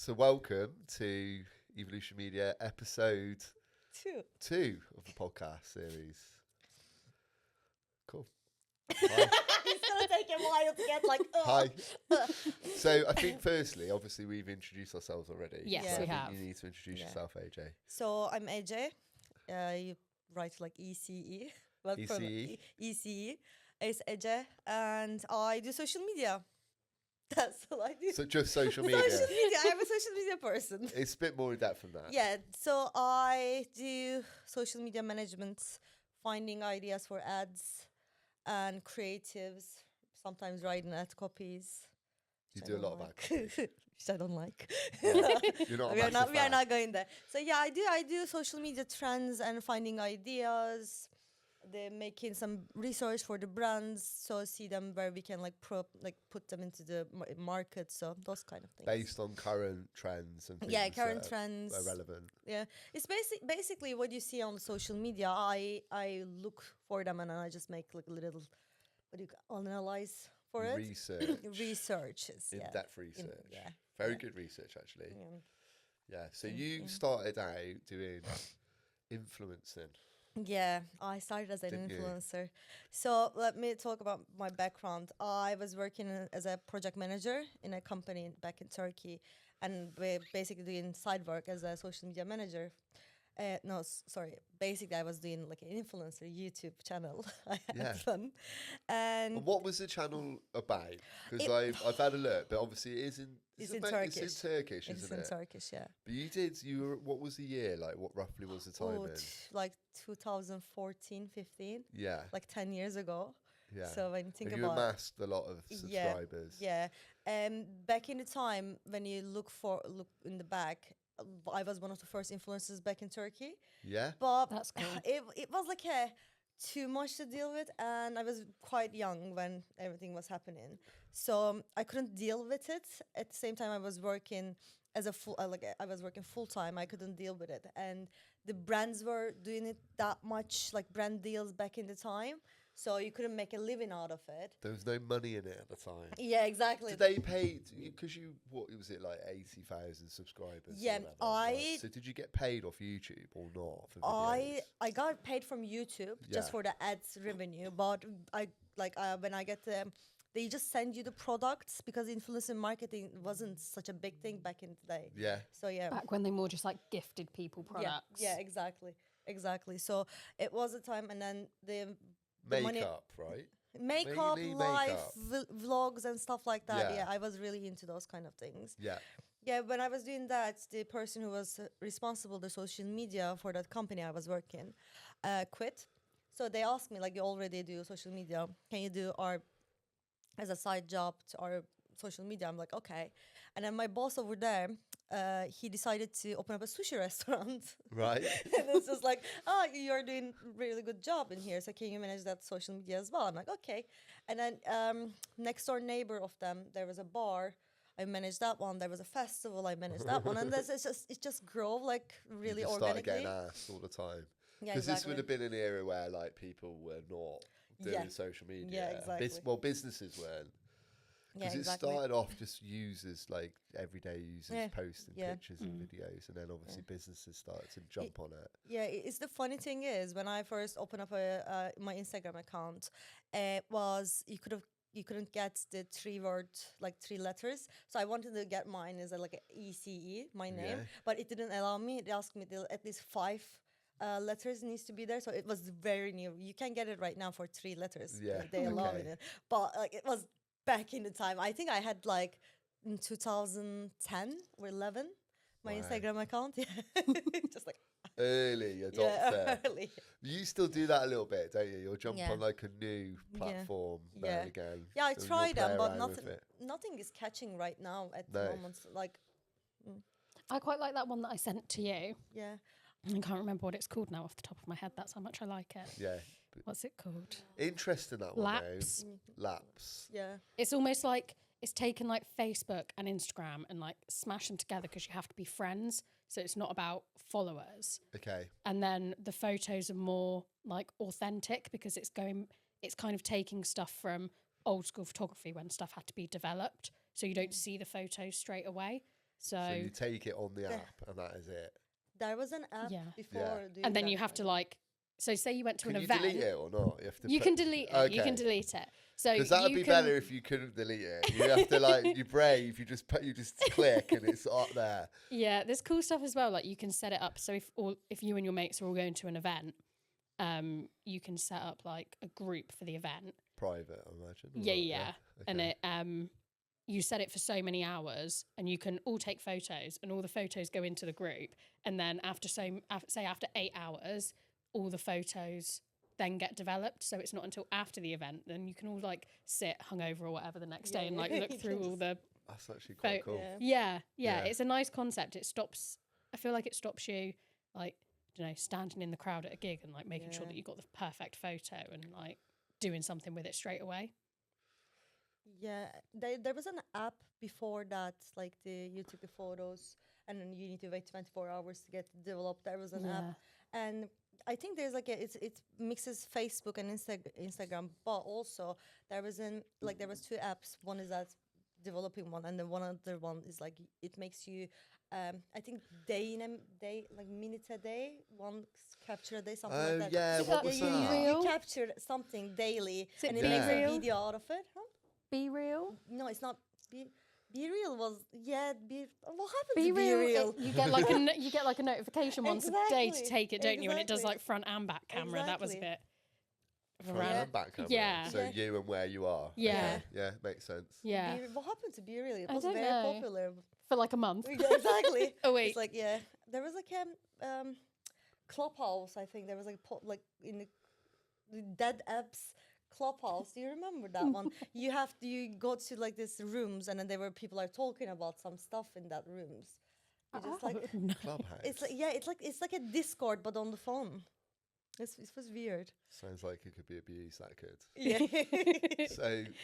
So welcome to Evolution Media episode 2 of the podcast series. Cool. Hi. It's gonna take a while to get like. Hi. So I think firstly, obviously we've introduced ourselves already. Yes, so we I think have. you need to introduce yourself, AJ. So I'm AJ. You write like ECE. Well, from ECE? ECE. It's AJ, and I do social media. That's all I do. So just social media. Social media. I'm a social media person. It's a bit more in depth than that. Yeah. So I do social media management, finding ideas for ads and creatives. Sometimes writing ad copies. You which do I a don't lot of ad like. copies. Which I don't like. You're not a we are massive not. We are fan. not going there. So yeah, I do social media trends and finding ideas. They're making some research for the brands, so see them where we can put them into the market. So those kind of things. Based on current trends and things Yeah, current that trends. are relevant. Yeah, it's basically what you see on social media. I look for them and I just make like a little, what do you analyze for it? Research. Researches. Yeah. In-depth research. yeah. Very Yeah. good research, actually. Yeah. Yeah. So you started out doing influencing. Yeah, I started as an Didn't you? influencer. So let me talk about my background. I was working as a project manager in a company back in Turkey, and we're basically doing side work as a social media manager. Sorry. Basically, I was doing like an influencer YouTube channel. I had Yeah. fun, and And what was the channel about? Because It- I've had a look, but obviously it is in It's it in ma- Turkish. It's in Turkish, it's isn't in it? Turkish. Yeah. But you were, what was the year? Like, what roughly was the time Oh, in? like 2014, 15, Yeah, like 10 years ago. yeah. So when you think and you about amassed a lot of subscribers. Yeah. Back in the time when you look in the back, I was one of the first influencers back in Turkey. Yeah? But That's cool. it was like too much to deal with, and I was quite young when everything was happening, so I couldn't deal with it. At the same time, I was working as a full I was working full time. I couldn't deal with it, and the brands were doing it that much, like brand deals back in the time, so you couldn't make a living out of it. There was no money in it at the time. Yeah, exactly. Did they pay? Because what was it, like 80,000 subscribers? or Yeah, whatever, I- right? So did you get paid off YouTube or not? For I videos? got paid from YouTube Yeah. just for the ads revenue, but when I get they just send you the products because influencer marketing wasn't such a big thing back in the day. Yeah. So yeah, Back when they more just like gifted people products. yeah, exactly. So it was a time, and then the money- Makeup, right? makeup, Mainly live makeup. vlogs and stuff like that. Yeah. Yeah, I was really into those kind of things. Yeah. Yeah, when I was doing that, the person who was responsible the social media for that company I was working quit. So they asked me, like, you already do social media. Can you do as a side job to our social media? I'm like, okay. And then my boss over there, he decided to open up a sushi restaurant. Right. And it's just like, oh, you're doing really good job in here, so can you manage that social media as well? I'm like, okay. And then next door neighbor of them, there was a bar. I managed that one. There was a festival. I managed that one, and it just grew like really You just started organically. getting asked all the time. Yeah, Because this exactly. would have been an era where like people were not doing Yeah. social media. Yeah, exactly. Businesses weren't. Yeah, Because exactly. it started off just users, like everyday users Yeah, posting yeah. pictures and videos, and then obviously businesses started to jump on it. Yeah, it's the funny thing is when I first opened up my Instagram account, was you couldn't get the 3-word, like 3 letters. So I wanted to get mine as like a ECE, my name, Yeah. but it didn't allow me. It asked me at least 5 letters needs to be there. So it was very new. You can get it right now for 3 letters. Yeah, They allow okay. it. But like it was back in the time. I think I had like in 2010 or 11 my Wow. Instagram account. Yeah, just like Early adopter. yeah, early. You still do that a little bit, don't you? You'll jump Yeah. on like a new platform now Yeah. and again. Yeah, I and you'll tried play them, but around with nothing it. nothing is catching right now at the No. moment. Like, I quite like that one that I sent to you. yeah, I can't remember what it's called now off the top of my head. That's how much I like it. Yeah. What's it called? Interesting, that one. Laps. Though. Laps. yeah, It's almost like it's taken like Facebook and Instagram and like smash them together because you have to be friends. So it's not about followers. Okay. And then the photos are more like authentic because it's kind of taking stuff from old school photography when stuff had to be developed. So you don't see the photos straight away. So you take it on the app and that is it. There was an app before. And then you have to like, so say you went to an event. Can you delete it or not? You have to. You can delete it. Okay. You can delete it. So because that would be better if you couldn't delete it. You have to like, you're brave. You just click and it's up there. Yeah, there's cool stuff as well. Like you can set it up. So if you and your mates are all going to an event, you can set up like a group for the event. Private, I imagine. Yeah. Okay. And it you set it for so many hours, and you can all take photos, and all the photos go into the group. And then after 8 hours, all the photos then get developed. So it's not until after the event, then you can all like sit hungover or whatever the next day and like look through all the. That's actually quite cool. Yeah. It's a nice concept. I feel like it stops you like, I don't know, standing in the crowd at a gig and like making sure that you got the perfect photo and like doing something with it straight away. Yeah, there was an app before that, like you took the photos and then you need to wait 24 hours to get developed. There was an app, and I think there's like it mixes Facebook and Instagram, but also there was two apps. One is that developing one, and then one other one is like it makes you I think minutes a day, one capture a day, something like that. Yeah, what was that? You capture something daily and it makes a video out of it. Huh? Be Real? No, it's not. Be Real was what happened Be to Be Real? You get like a notification once a day to take it, don't you? And it does like front and back camera. That was a bit of a Front and back camera. Yeah. So you and where you are. Yeah. Okay. Yeah, makes sense. Yeah. What happened to Be Real? It I was don't very know. popular. For like a month. Yeah, exactly. Oh wait. It's like there was like Clubhouse. I think there was like in the dead apps. Clubhouse, do you remember that one? You go to like these rooms and then people are talking about some stuff in that rooms. You just like No. Clubhouse. it's like a Discord but on the phone. It was weird. Sounds like it could be abused. That could. Yeah.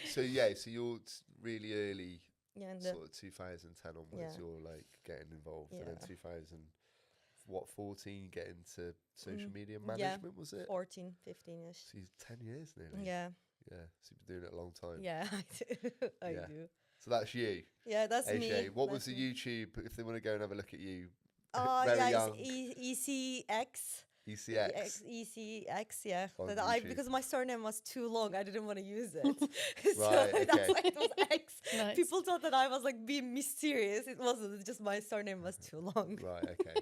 So you're really early. Yeah. And Sort of 2010 onwards. Yeah. You're like getting involved, and Yeah. then 14 get into social media management, was it? 14, 15-ish. So 10 years nearly. Yeah. Yeah. So you've been doing it a long time. Yeah, I do. I Yeah. do. So that's you. Yeah, that's AJ, me. what That's was the me. YouTube, if they want to go and have a look at you? Yeah, Very young. it's ECX. ECX. ECX, yeah. On That YouTube. because my surname was too long, I didn't want to use it. Right, okay. That's why it was X. Nice. People thought that I was like being mysterious. It wasn't. It's just my surname was too long. Right, okay.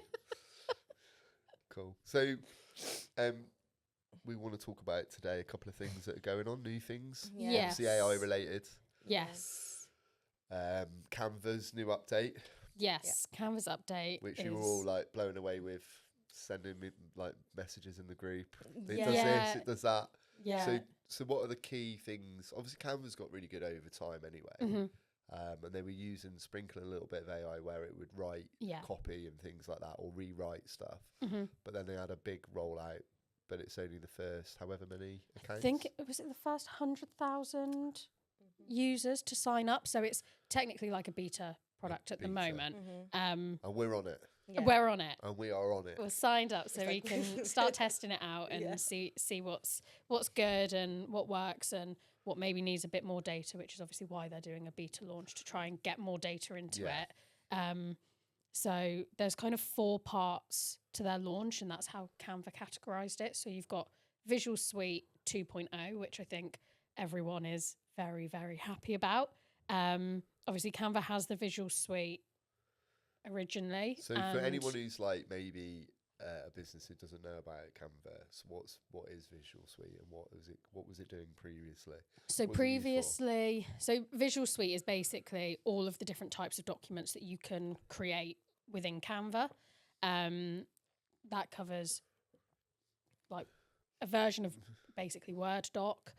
Cool. So, we want to talk about today a couple of things that are going on, new things. Yeah. Obviously AI related. Yes. Canva's new update, Yes. Canva's update. which you were all like blown away with, sending me like messages in the group. It Yeah. does Yeah. this, it does that. Yeah. So what are the key things? Obviously, Canva's got really good over time anyway. Mhm. And they were sprinkling a little bit of AI where it would write Yeah. copy and things like that, or rewrite stuff. Mhm. But then they had a big rollout, but it's only the first however many accounts. I think was it the first 100,000 users to sign up. So it's technically like a beta product at the Beta. moment. And we're on it. Yeah. We're on it. And we are on it. We're signed up so we like- can start testing it out and Yeah. see what's good and what works and what maybe needs a bit more data, which is obviously why they're doing a beta launch to try and get more data into Yeah. it. So there's kind of 4 parts to their launch, and that's how Canva categorized it. So you've got Visual Suite 2.0, which I think everyone is very, very happy about. Obviously, Canva has the Visual Suite originally. So for and anyone who's like maybe a business who doesn't know about Canva, so what is Visual Suite and what was it doing previously? So What was it used for? previously, so Visual Suite is basically all of the different types of documents that you can create within Canva. That covers like a version of basically Word doc,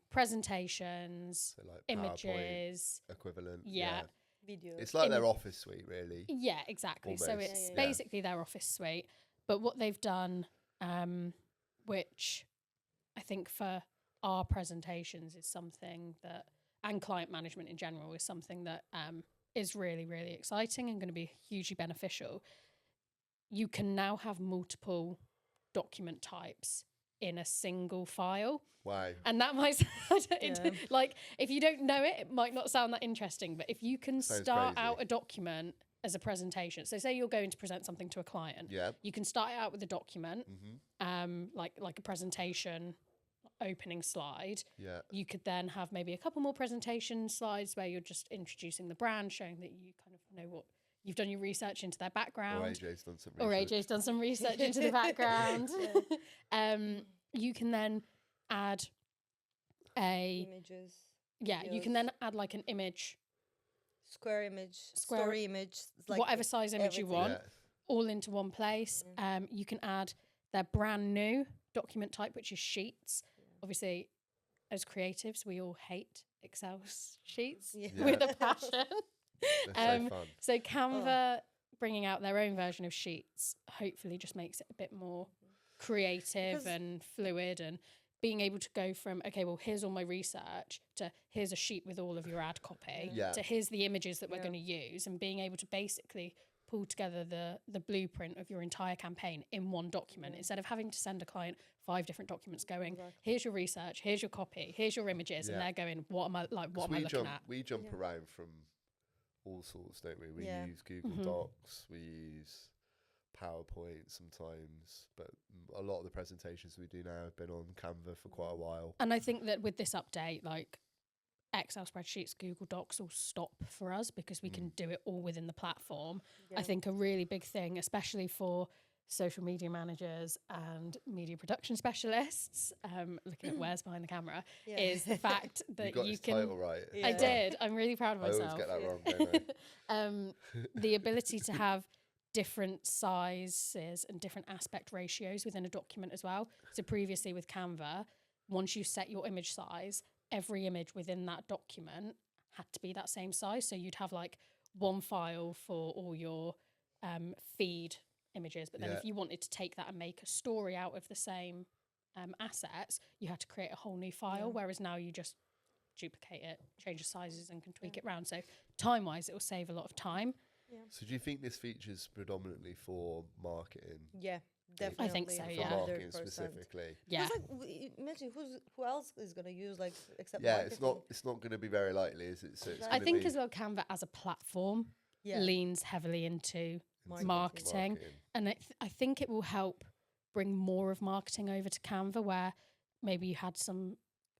presentations, So like PowerPoint images. equivalent. Yeah. Video. It's like their Office suite, really. Yeah, exactly. So Almost. it's Yeah. basically their Office suite. But what they've done, which I think for our presentations is something that, and client management in general, is something that is really, really exciting and going to be hugely beneficial. You can now have multiple document types in a single file. Wow. And that might sound Yeah. like, if you don't know it, it might not sound that interesting. But if you can Sounds start crazy. out a document as a presentation, so say you're going to present something to a client, Yeah. you can start it out with a document, Mm-hmm. like a presentation opening slide. Yeah. You could then have maybe a couple more presentation slides where you're just introducing the brand, showing that you kind of know what you've done your research into their Or background. AJ's done some Or research. AJ's done some research into the background. You can then add Images, you can videos. then add like an image, square image, Square- story image, it's like whatever size image you everything. want, Yeah. all into one place. You can add their brand new document type, which is sheets. Obviously, as creatives, we all hate Excel sheets Yeah. with a passion. They're so fun. So Canva bringing out their own version of sheets hopefully just makes it a bit more creative Because- and fluid, and being able to go from, okay, well, here's all my research, to here's a sheet with all of your ad copy, Yeah. to here's the images that we're Yeah. going to use, and being able to basically pull together the blueprint of your entire campaign in one document instead of having to send a client 5 different documents going, here's your research, here's your copy, here's your images, and Yeah. they're going, what am I looking at? We jump around from all sorts, don't we? We Yeah. use Google Mm-hmm. Docs, we use PowerPoint sometimes, but a lot of the presentations we do now have been on Canva for quite a while. And I think that with this update, like Excel spreadsheets, Google Docs will stop for us because we can do it all within the platform. I think a really big thing, especially for social media managers and media production specialists, looking at where's behind the camera, is the fact You that got you his can. title right. as I well. did. I'm really proud of I always myself. get that wrong, don't I? The ability to have different sizes and different aspect ratios within a document as well. So previously with Canva, once you set your image size, every image within that document had to be that same size. So you'd have like one file for all your feed images, but then Yeah. if you wanted to take that and make a story out of the same assets, you had to create a whole new file, whereas now you just duplicate it, change the sizes and can tweak it around. So time-wise, it will save a lot of time. So do you think this feature's predominantly for marketing? Yeah, definitely. I think so, For yeah. marketing 100%. specifically? Yeah. Because imagine who else is gonna use like except Yeah, marketing. it's not going to be very likely, is it? So it's I gonna think be as well, Canva as a platform Yeah. leans heavily into marketing. marketing. And I think it will help bring more of marketing over to Canva, where maybe you had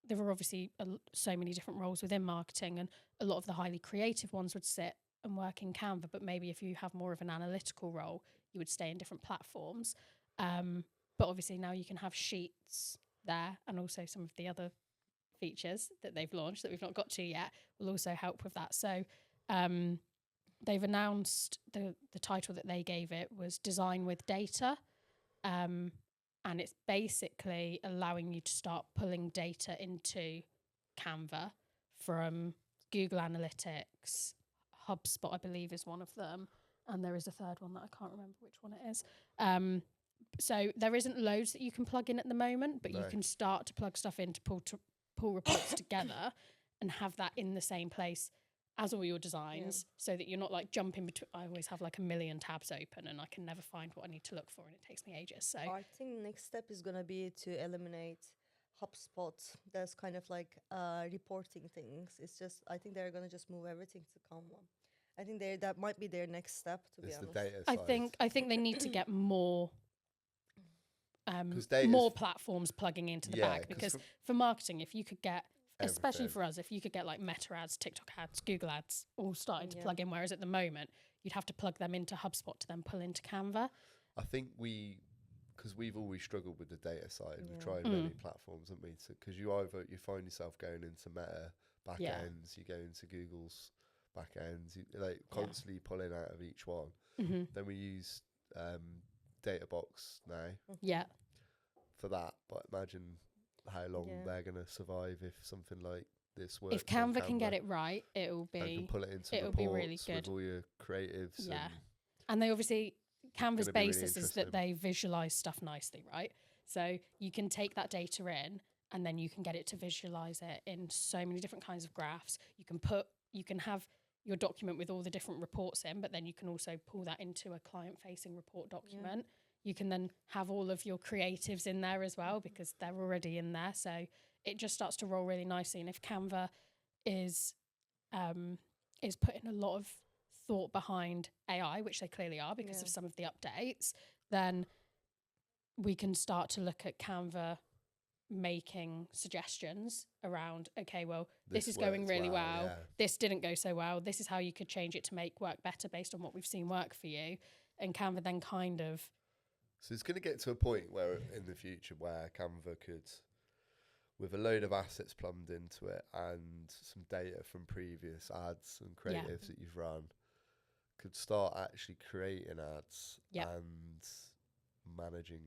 there were obviously so many different roles within marketing, and a lot of the highly creative ones would sit and work in Canva, but maybe if you have more of an analytical role, you would stay in different platforms. But obviously now you can have sheets there, and also some of the other features that they've launched that we've not got to yet will also help with that. So they've announced the title that they gave it was Design with Data. And it's basically allowing you to start pulling data into Canva from Google Analytics. HubSpot, I believe, is one of them. And there is a third one that I can't remember which one it is. So there isn't loads that you can plug in at the moment, but you No. can start to plug stuff in to pull reports together and have that in the same place as all your designs, so that you're not like jumping between. I always have like a million tabs open and I can never find what I need to look for, and it takes me ages. So I think next step is gonna be to eliminate HubSpot. That's kind of like reporting things. It's just I think they're gonna just move everything to Canva. I think that might be their next step. To be It's the honest, data I side. think they need to get more 'Cause data's more platforms plugging into the Yeah, bag, 'cause because for- for marketing, if you could get, especially Everything. for us, if you could get like Meta ads, TikTok ads, Google ads all starting to Yeah. plug in, whereas at the moment you'd have to plug them into HubSpot to then pull into Canva. I think because we've always struggled with the data side. We've Yeah. tried many platforms, haven't we? Because you find yourself going into Meta back Yeah. ends, you go into Google's back ends, you like constantly pulling out of each one. Then we use Databox now Yeah. for that, but imagine how long Yeah. they're going to survive if something like this works. If Canva can get it right, it'll and can be. pull it into it'll be really reports good. with all your creatives. Yeah. And And they obviously, Canva's Gonna be really basis is that interesting. they visualize stuff nicely, right? So you can take that data in and then you can get it to visualize it in so many different kinds of graphs. You can have your document with all the different reports in, but then you can also pull that into a client facing report document. you can then have all of your creatives in there as well because they're already in there. So it just starts to roll really nicely. And if Canva is putting a lot of thought behind AI, which they clearly are because of some of the updates, then we can start to look at Canva making suggestions around, okay, well, this is going really well. This didn't go so well. This is how you could change it to make work better based on what we've seen work for you. And Canva then kind of... So it's going to get to a point where in the future where Canva could, with a load of assets plumbed into it and some data from previous ads and creatives that you've run, could start actually creating ads and managing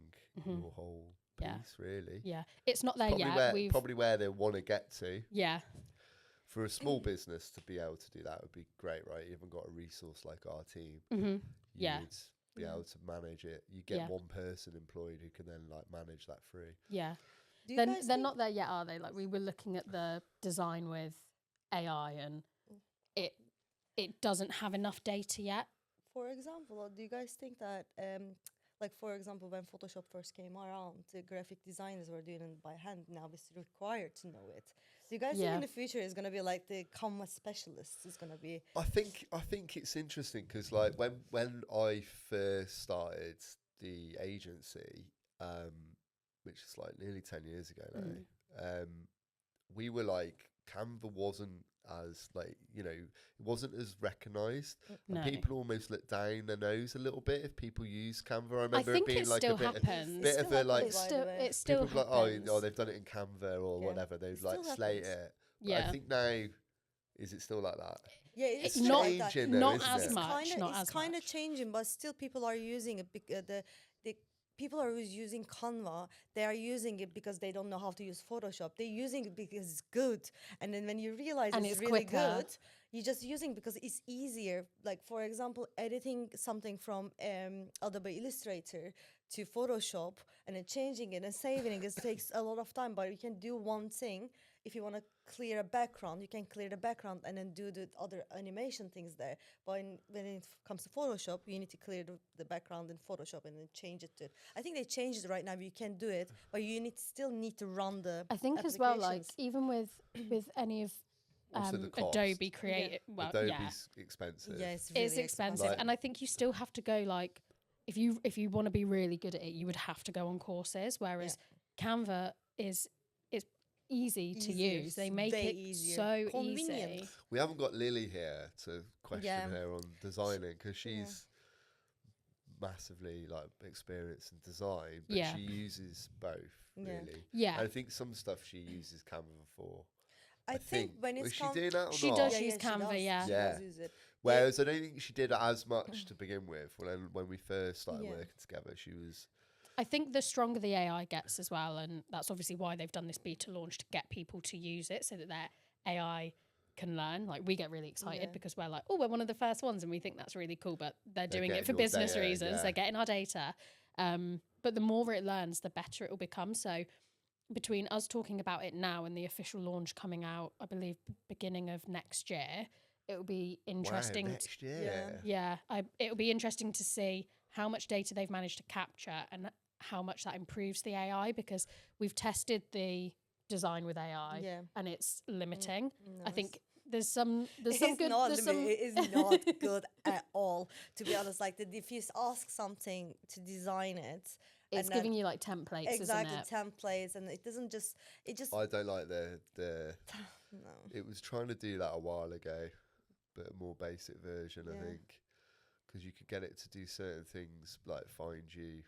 your whole piece, really. Yeah, it's not there probably yet. Probably where they want to get to. Yeah. For a small business to be able to do that would be great, right? You haven't got a resource like our team. Mm-hmm. You would be able to manage it. You get one person employed who can then like manage that through. Yeah. They're not there yet, are they? Like we were looking at the design with AI and it doesn't have enough data yet. For example, do you guys think that, like for example, when Photoshop first came around, the graphic designers were doing it by hand. Now it's required to know it. Do you guys think in the future it's gonna be like the Canva specialists is gonna be? I think it's interesting because like when I first started the agency, which is like nearly 10 years ago now, we were like Canva wasn't as like, you know, it wasn't as recognised. And people almost looked down their nose a little bit if people use Canva. I remember it being like a bit of a like it still people happens. like, oh they've done it in Canva or whatever. They'd like slate it. But I think now, is it still like that? Yeah, it's changing. Not as much. It's kind of changing, but still people are using it. The people are using Canva. They are using it because they don't know how to use Photoshop. They're using it because it's good. And then when you realize it's really good, you're just using it because it's easier. Like for example, editing something from Adobe Illustrator to Photoshop and then changing it and saving it takes a lot of time. But you can do one thing. If you want to clear a background, you can clear the background and then do the other animation things there. But when it comes to Photoshop, you need to clear the background in Photoshop and then change it to... I think they changed it right now. You can do it, but you still need to run the I think as well, like, even with any of Adobe Creative... Well, Adobe's expensive. Yeah, it's really expensive. Like, and I think you still have to go, like... If you want to be really good at it, you would have to go on courses, whereas Canva is easy to use. They make it so easy. We haven't got Lily here to question her on designing because she's massively like experienced in design, but she uses both really. Yeah, I think some stuff she uses Canva for. I think when it's was she doing that or she not? does use Canva. She does use it. Whereas I don't think she did as much to begin with. When we first started working together, she was. I think the stronger the AI gets as well, and that's obviously why they've done this beta launch to get people to use it so that their AI can learn. Like we get really excited because we're like, oh, we're one of the first ones and we think that's really cool, but they're doing it for business reasons. They're getting our data. But the more it learns, the better it will become. So between us talking about it now and the official launch coming out, I believe beginning of next year, it will be interesting. Wow, next year. It'll be interesting to see how much data they've managed to capture and how much that improves the AI, because we've tested the design with AI and it's limiting. I think there's some good. It is not good at all, to be honest. Like if you ask something to design it, it's giving you like templates, exactly, isn't it? templates, and it doesn't just. It just. I don't like the. No. It was trying to do that a while ago, but a more basic version, I think, because you could get it to do certain things like find you.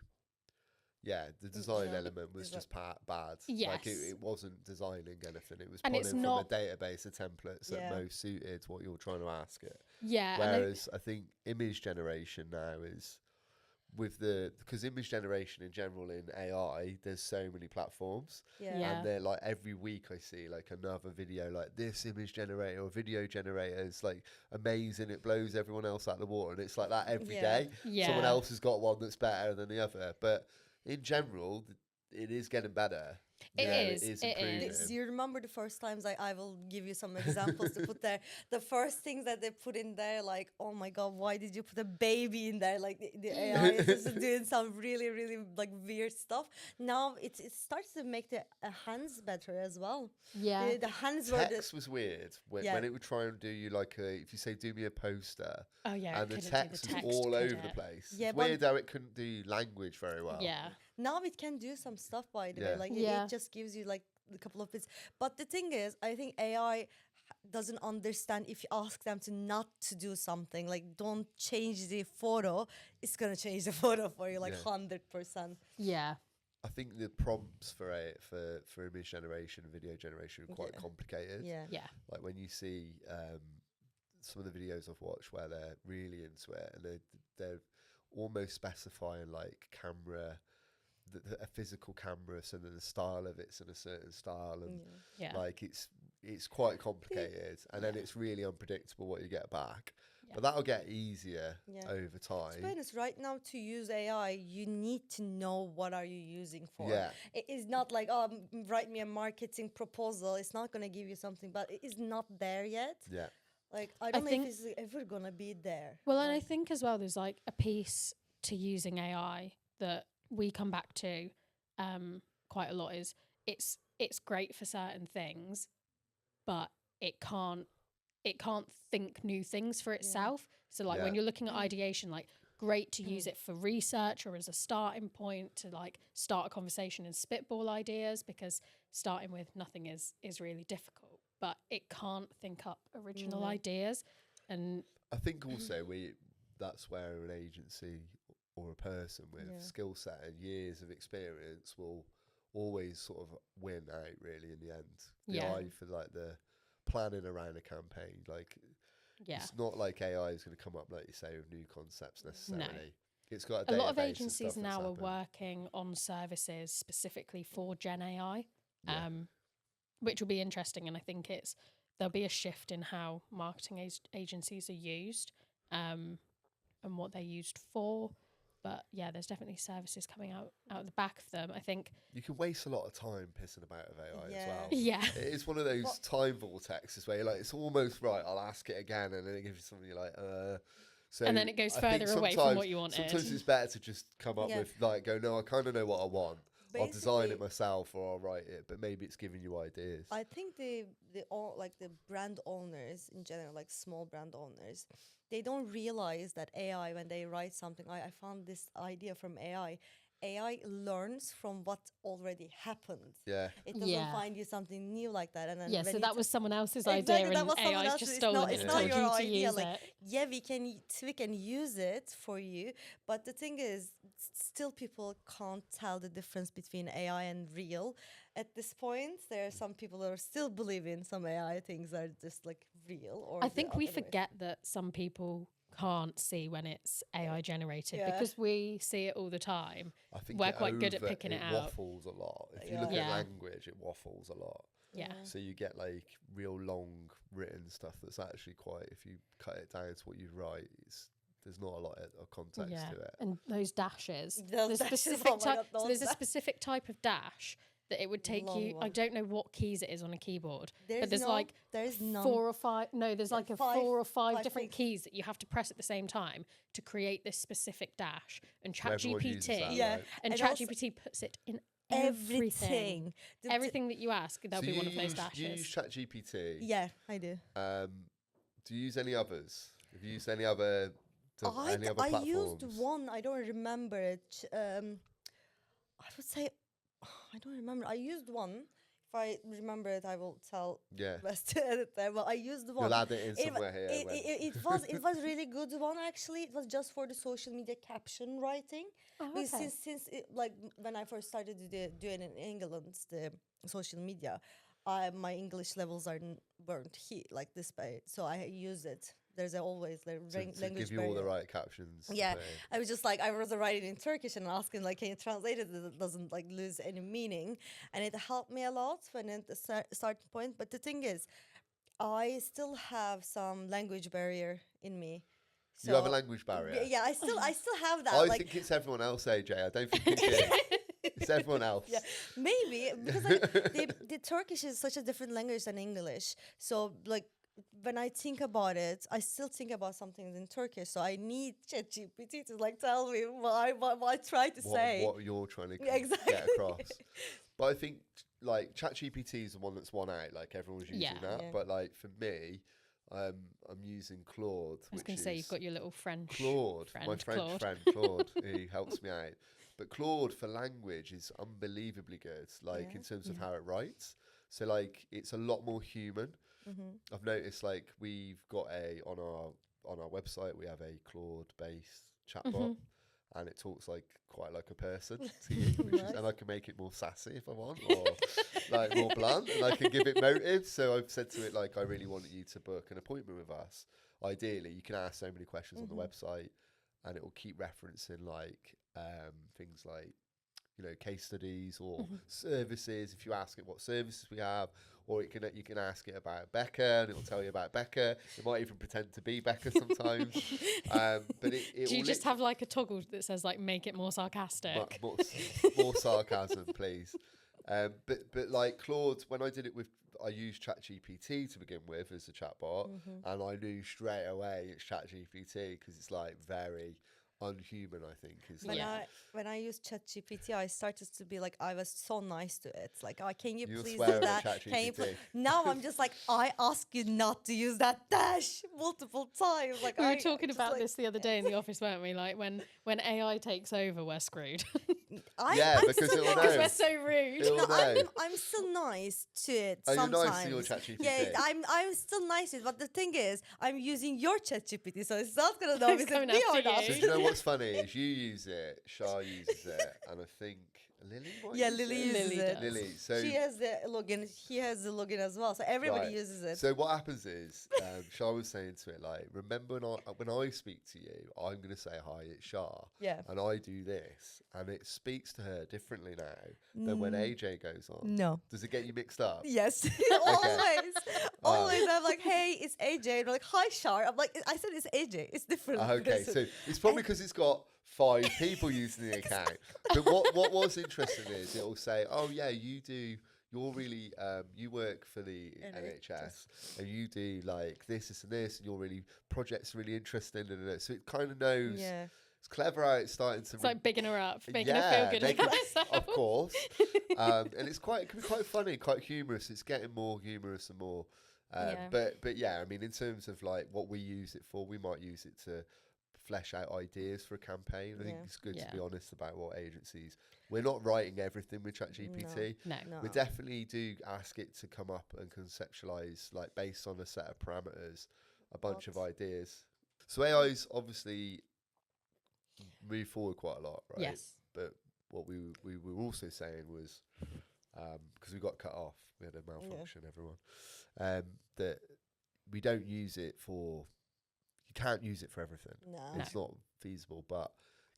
Yeah, the design element was just bad. Yes. Like it wasn't designing anything. It was and pulling from a database of templates that most suited what you're trying to ask it. Yeah. Whereas I think image generation now is because image generation in general in AI, there's so many platforms. And they're like every week I see like another video like this image generator or video generator is like amazing. It blows everyone else out of the water, and it's like that every day. Someone else has got one that's better than the other, but in general, it is getting better. It is improving. Do you remember the first times I will give you some examples to put there? The first things that they put in there, like, oh my God, why did you put a baby in there? Like the AI is just doing some really, really like weird stuff. Now it starts to make the hands better as well. Yeah. The hands were the, Text was weird when it would try and do you like if you say do me a poster, Oh yeah. and it the couldn't do text was all could over the it? place. Yeah, It's but- weird how it couldn't do language very well. Yeah. now it can do some stuff, by the way. Yeah. Like Yeah. it just gives you like a couple of bits. But the thing is, I think AI doesn't understand if you ask them to not to do something, like don't change the photo, it's gonna change the photo for you like Yeah. 100%. Yeah. I think the prompts for image generation, video generation are quite Yeah. complicated. Yeah. Yeah. Like when you see some of the videos I've watched where they're really into it and they're almost specifying like camera, a physical camera, so that the style of it's in a certain style, and Yeah. like it's quite complicated, and then it's really unpredictable what you get back. Yeah. But that'll get easier Yeah. over To be time. honest, right now to use AI, you need to know what are you using for. Yeah. It is not like, oh, write me a marketing proposal. It's not gonna give you something, but it is not there yet. Yeah. Like I don't know think- if it's ever gonna be there. Well, and I think as well, there's like a piece to using AI that we come back to quite a lot is it's great for certain things, but it can't think new things for itself. So like when Yeah. you're looking at ideation, like great to use it for research or as a starting point to like start a conversation and spitball ideas, because starting with nothing is really difficult, but it can't think up original ideas. And I think also that's where an agency or a person with Yeah. skill set and years of experience will always sort of win out really in the end. The Yeah. eye for like the planning around a campaign, like yeah. it's not like AI is going to come up, like you say, with new concepts necessarily. It's got A lot of database and agencies stuff now that's are happened. working on services specifically for Gen AI, Yeah. which will be interesting. And I think there'll be a shift in how marketing agencies are used and what they're used for. But yeah, there's definitely services coming out the back of them. I think. You can waste a lot of time pissing about with AI as Yeah. well. Yeah. It's one of those time vortexes where you're like, it's almost right, I'll ask it again, and then it gives you something you're like, So And then it goes I think further away from sometimes- what you wanted. Sometimes it's better to just come up Yeah. with no, I kind of know what I want. I'll design it Basically- myself or I'll write it, but maybe it's giving you ideas. I think the brand owners in general, like small brand owners, they don't realize that AI, when they write something, I found this idea from AI. AI learns from what already happened. Yeah. It doesn't Yeah. find you something new like that. And then Yeah, when so you that was someone else's Exactly, idea, that and was someone AI's else's. just It's stolen not- it it's and not told your you to idea, use like, it. yeah, we can use it for you, but the thing is, still people can't tell the difference between AI and real. At this point, there are some people that are still believing some AI things are just like real. Or I the think we other way. forget that some people can't see when it's AI generated Yeah. because we see it all the time. I think We're quite good at picking it out. waffles a lot. If you look Yeah. at language, it waffles a lot. Yeah. So you get like real long written stuff that's actually quite, if you cut it down to what you write, there's not a lot of context Yeah. to it. And those dashes. Those the dashes, specific oh my type, God, so those there's a dash- specific type of dash that it would take Long you. I one. don't know what keys it is on a keyboard, There's but there's no- like there's none. 4 or 5. No, there's like a five- 4 or 5 five different things. keys that you have to press at the same time to create this specific dash. And So everyone uses ChatGPT, that, Yeah. right? and And also- ChatGPT puts it in everything. everything. Everything that you ask, there'll So be you one of those use- You use dashes. ChatGPT. Yeah, I do. Do you use any others? Have you used any other I platforms? used one. I don't remember it. I would say I don't remember. I used one. If I remember it, I will tell Yeah. best to edit there. Well, I used one. You'll add it in It wa- somewhere here. it was really good one actually. It was just for the social media caption writing. Oh, Because okay. since like when I first started doing in England the social media, my English levels weren't like this bad, so I use it. There's always the to language give you all the barrier. right captions. to Yeah, put in. I was just like, I was writing in Turkish and asking like, can you translate it? That it doesn't like lose any meaning, and it helped me a lot when at the starting point. But the thing is, I still have some language barrier in me. You have a language barrier. Yeah, I still have that. I like, think it's everyone else, AJ. I don't think it's you. It's everyone else. Yeah, maybe because like, the Turkish is such a different language than English. So like when I think about it, I still think about something in Turkish. So I need ChatGPT to like tell me what I try to say. What you're trying to Yeah, exactly. get across. But I think like ChatGPT is the one that's won out. Like everyone's using that. Yeah. But like for me, I'm using Claude. I was going to say you've got your little French Claude, my French Claude. friend Claude, who helps me out. But Claude for language is unbelievably good. Like in terms of how it writes. So like it's a lot more human. I've noticed like we've got on our website we have a Claude based chatbot. And it talks like quite like a person to you, and I can make it more sassy if I want, or like more blunt, and I can give it motive. So I've said to it like, I really want you to book an appointment with us. Ideally, you can ask so many questions on the website, and it will keep referencing like things like case studies or services. If you ask it what services we have, or you can ask it about Becca, and it will tell you about Becca. It might even pretend to be Becca sometimes. But it do you just have like a toggle that says like make it more sarcastic? More sarcasm, please. But like Claude, when I did it I used ChatGPT to begin with as a chatbot, and I knew straight away it's ChatGPT because it's like very unhuman, I think. When I used ChatGPT, I started to be like, I was so nice to it. Like, can you please swear do at that? Can you ChatGPT. now I'm just like, I ask you not to use that dash multiple times. Like We were talking about this the other day in the office, weren't we? Like when AI takes over, we're screwed. Because it will know. Because we're so rude. It'll know. I'm still nice to it Are you sometimes. nice to your ChatGPT? Yeah, I'm still nice to it. But the thing is, I'm using your ChatGPT, so it's not gonna know if it's coming me or after not. you. So do you know what's funny is you use it, Shah uses it, and I think Lily might Yeah, use Lily it? uses Lily it. does. Lily. So She has the login. He has the login as well. So everybody Right. uses it. So what happens is, Shah was saying to it, like, remember when I speak to you, I'm going to say, hi, it's Shah. Yeah. And I do this, and it speaks to her differently now than when AJ goes on. No. Does it get you mixed up? Yes, always. Always. I'm like, hey, it's AJ. And they're like, hi, Shar. I'm like, I said it's AJ. It's different. Okay, so it's probably because it's got 5 people using the account. But what was interesting is it'll say, oh yeah, you're really you work for the NHS and you do like this and this, and your project's really interesting, so it kind of knows. Yeah. It's clever how it's starting to. It's like bigging her up, making her feel good about herself. Of course. And it can be quite funny, quite humorous. It's getting more humorous and more. But yeah, I mean, in terms of like what we use it for, we might use it to flesh out ideas for a campaign. I think it's good to be honest about what agencies. We're not writing everything with ChatGPT. No. We definitely do ask it to come up and conceptualize, like based on a set of parameters, a bunch of ideas. So AI's obviously moved forward quite a lot, right? Yes. But what we were also saying was, because we got cut off, we had a malfunction, everyone, that we don't use it for. You can't use it for everything. No. It's not feasible. But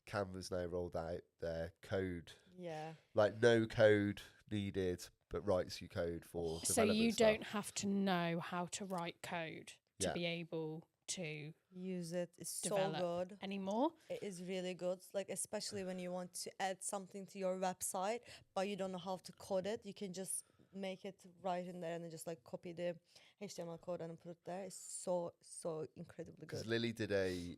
Canva's now rolled out their code. Yeah. Like no code needed, but writes you code for. So you stuff. don't have to know how to write code to be able to use it. It's so develop good anymore. It is really good. Like especially when you want to add something to your website, but you don't know how to code it. You can just make it right in there and then just like copy the HTML code and put it there. It's so incredibly good. Because Lily did a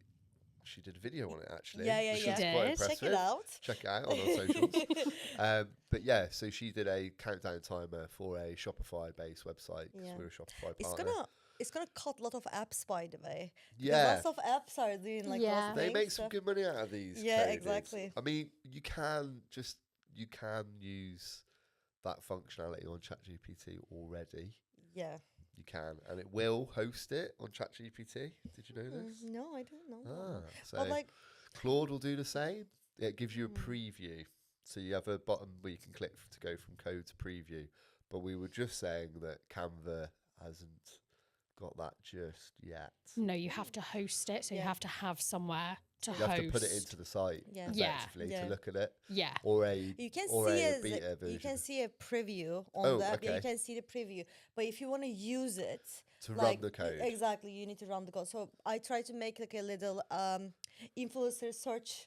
video on it actually. Yeah. She did. Quite impressive. Check it out. Check it out on our socials. But yeah, so she did a countdown timer for a Shopify-based website. Yeah. We're a Shopify partner. It's gonna cut a lot of apps, by the way. Yeah. Lots of apps are doing like lots of They things, make some good money out of these. Yeah, coders. exactly. I mean, you can use that functionality on ChatGPT already. Yeah. You can, and it will host it on ChatGPT. Did you know this? No, I don't know. So But like, Claude will do the same. It gives you a preview. So you have a button where you can click to go from code to preview. But we were just saying that Canva hasn't got that just yet. No, you have to host it, so you have to have somewhere to You host. have to put it into the site effectively to look at it. Yeah. Or a you can or see a beta version. you can see a preview on that. okay. Yeah, you can see the preview. But if you want to use it to like, run the code. Exactly, you need to run the code. So I try to make like a little influencer search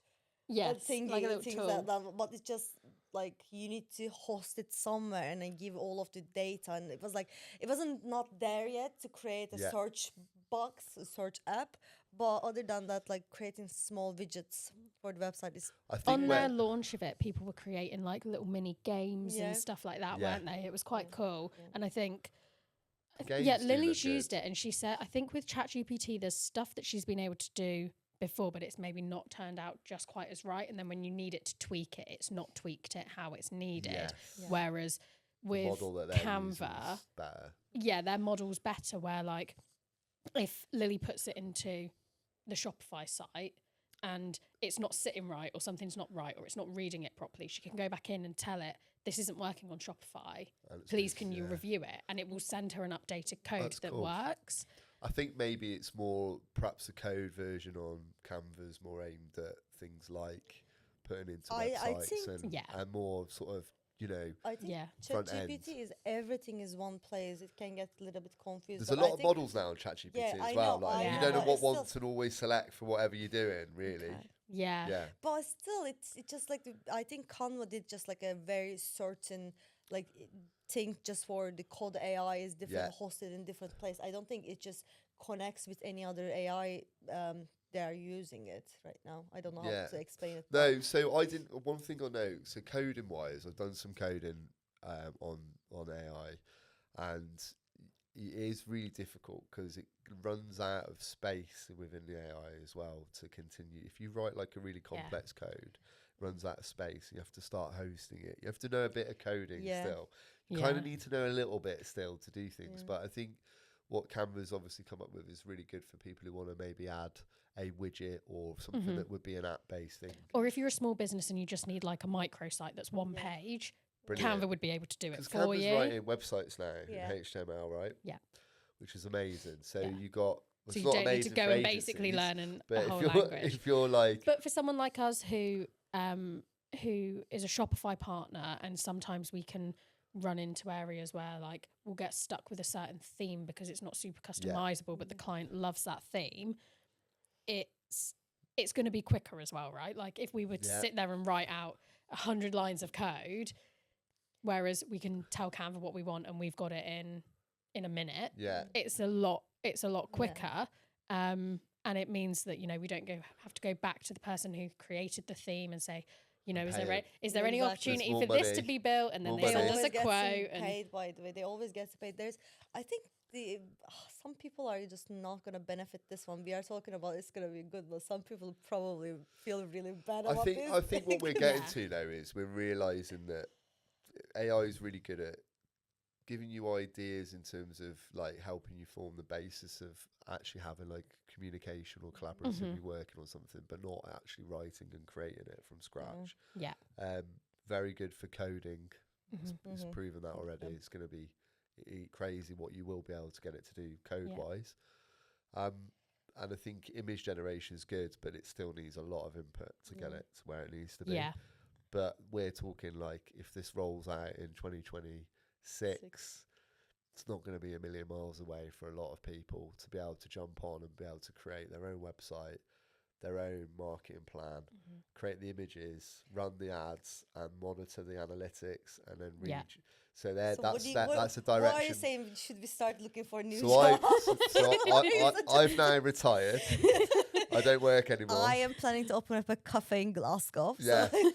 Yes, thingy, like a little things tool. like that, but it's just like you need to host it somewhere and then give all of the data, and it was like it wasn't not there yet to create a Yeah. search box, a search app. But other than that, like creating small widgets for the website is I think On their when, launch of it, people were creating like little mini games Yeah. and stuff like that, Yeah. weren't they? It was quite cool. And I think, Games yeah, do Lily's look used good. it, and she said, I think with ChatGPT, there's stuff that she's been able to do before, but it's maybe not turned out just quite as right. And then when you need it to tweak it, it's not tweaked it how it's needed. Yes. Yeah. Whereas The with model that they're using Canva, is better. yeah, their model's better. Where like if Lily puts it into the Shopify site and it's not sitting right, or something's not right, or it's not reading it properly, she can go back in and tell it, this isn't working on Shopify. And it's Please, good, can you yeah. review it? And it will send her an updated code That's that cool. works. I think maybe it's more, perhaps the code version on Canva's more aimed at things like putting into I websites think- and, Yeah. and more sort of, you know, I think Yeah. Front ChatGPT is everything is one place. It can get a little bit confused. there's a but I lot of think- models now on ChatGPT Yeah, I as well. know, Like I you know, don't know but what it's still- one to always select for whatever you're doing, really. Okay. Yeah. Yeah. But still, it's just like I think Canva did just like a very certain like thing just for the code AI is different, hosted in different place. I don't think it just connects with any other AI they are using it right now. I don't know Yeah. how to explain it. No, so I didn't. One thing I know, so coding wise, I've done some coding on AI, and it is really difficult because it runs out of space within the AI as well to continue. If you write like a really complex code, it runs out of space. You have to start hosting it. You have to know a bit of coding Yeah. still. You Yeah. kind of need to know a little bit still to do things. Yeah. But I think what Canva's obviously come up with is really good for people who want to maybe add a widget or something that would be an app-based thing. Or if you're a small business and you just need like a microsite that's one page, Brilliant. Canva would be able to do it Because for Canva's you. writing websites now Yeah. in HTML, right? Yeah. Which is amazing. So Yeah. you got. Well, So it's you not don't need to amazing go for and basically agencies, learn a but whole if you're, language. if you're like, But for someone like us who is a Shopify partner, and sometimes we can run into areas where like we'll get stuck with a certain theme because it's not super customizable, but the client loves that theme. It's going to be quicker as well, right? Like if we were to Yeah. sit there and write out 100 lines of code, whereas we can tell Canva what we want and we've got it in a minute. yeah, It's a lot quicker. And it means that, you know, we don't have to go back to the person who created the theme and say, you know, is pay there them. is there any Exactly. opportunity There's for more this to money. be built? And then More they money. send us always a gets quote. And paid, by the way. They always get paid. I think some people are just not gonna benefit this one. We are talking about it's gonna be good, but some people probably feel really bad about this. I think what we're getting Yeah. to though is we're realizing that AI is really good at giving you ideas in terms of like helping you form the basis of actually having like communication or collaboratively working on something, but not actually writing and creating it from scratch. yeah. Very good for coding. It's Mhm. proven that already. It's going to be crazy what you will be able to get it to do code wise. And I think image generation is good, but it still needs a lot of input to get it to where it needs to be. Yeah. But we're talking like if this rolls out in 2026, it's not going to be a million miles away for a lot of people to be able to jump on and be able to create their own website, their own marketing plan, create the images, run the ads, and monitor the analytics, and then read. Yeah. So there, So what that's do you- that. what- That's a What are you direction. saying? Should we start looking for new So jobs? I've now retired. I don't work anymore. I am planning to open up a cafe in Glasgow. Yeah. So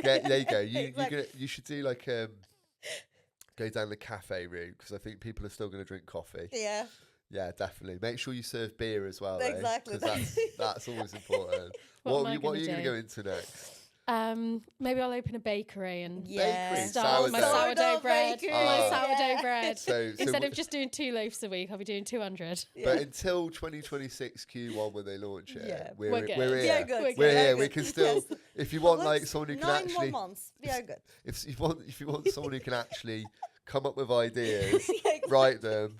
There you go. Exactly. You should do like go down the cafe route because I think people are still going to drink coffee. yeah. Yeah, definitely. Make sure you serve beer as well. though, Exactly. 'cause that's always important. What am I What are gonna you going to do? go into next? Maybe I'll open a bakery and Yeah. Bakery, start with my sourdough. sourdough bread. Bakery. My Ah. sourdough Yeah. bread. So Instead w- of just doing 2 loaves a week, I'll be doing 200. but until 2026 Q1 when they launch it, Yeah. we're We're good. we're We here. are good. We're We're We are here. We good. can still, Yes. if you want Let's- like someone who can 9 actually, more months. We are good. if you want someone who can actually come up with ideas, Yeah, exactly. write them,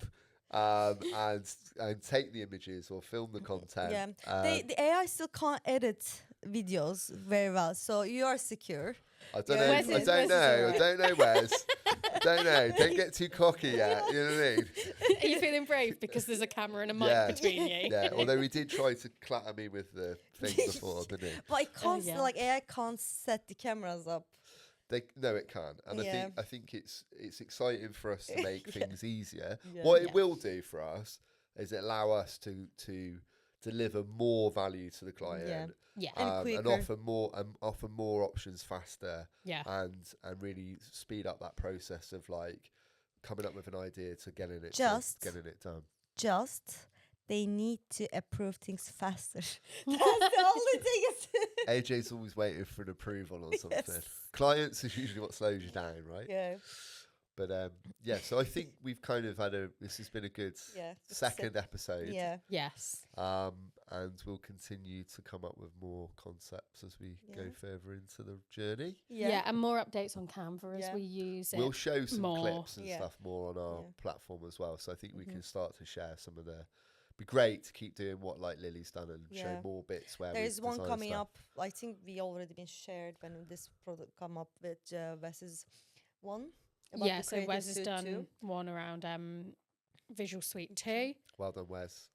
and take the images or film the content. Yeah. The AI still can't edit videos very well, so you are secure. I don't Yeah, know. Wes I is- don't Wes is know. I alright. don't know, Wes. Don't know. Don't get too cocky yet. You know what I mean? Are you feeling brave because there's a camera and a mic Yeah. between you? Yeah. Although he did try to clatter me with the thing before, didn't he? But it can't yeah. like AI can't set the cameras up. No, it can, and Yeah. I think it's exciting for us to make things easier. Yeah. What Yeah. it will do for us is it allow us to deliver more value to the client, Yeah. And and quicker. offer more options faster, Yeah. and really speed up that process of like coming up with an idea to getting it getting it done. Just they need to approve things faster. That's the only thing. AJ's always waiting for an approval on something. Yes. Clients is usually what slows you down, right? Yeah. But yeah, so I think we've kind of this has been a good Yeah. second episode. Yeah. Yes. And we'll continue to come up with more concepts as we go further into the journey. Yeah. And more updates on Canva as Yeah. we use it. We'll show some more. clips and Yeah. stuff more on our Yeah. platform as well. So I think we Mhm. can start to share some of the. Be great to keep doing what like Lily's done and show Yeah. more bits where There's we've one designed coming stuff. up. I think we already been shared when this product come up with Wes's one. about Yeah, the so creative Wes has suit done too. one around Visual Suite 2. Well done, Wes.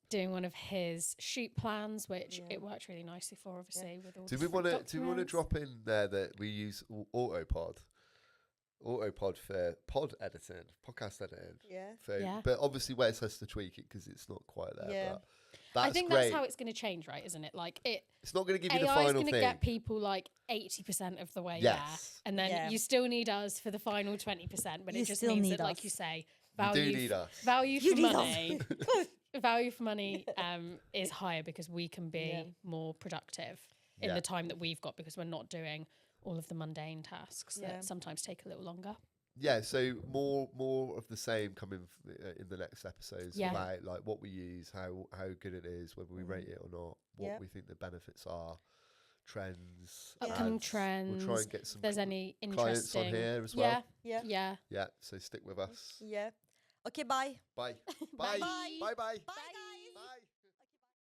Doing one of his shoot plans, which Yeah. it worked really nicely for, obviously, with all Do the we want different to documents. drop in there that we use Autopod for pod editing, podcast editing? Yeah. Yeah. But obviously Wes has to tweak it because it's not quite there. Yeah. But that's I think great. that's how it's going to change, right? Isn't it? Like It's not going to give you the AI is final going to thing. get people like 80% of the way Yes. there, and then Yeah. you still need us for the final 20%. But You it just still means need that, like us. you say, You value do need us. value You for need us. money. Value for money is higher because we can be Yeah. more productive in Yeah. the time that we've got, because we're not doing all of the mundane tasks Yeah. that sometimes take a little longer. Yeah, so more of the same coming in the next episodes Yeah. about like what we use, how good it is, whether we rate it or not, what Yeah. we think the benefits are, trends, Upcoming ads. trends. We'll try and get some If there's any clients on interesting here as well. Yeah. Yeah. Yeah, so stick with us. Yeah. Okay, bye. Bye. Bye. Bye. Bye. Bye. Bye, guys.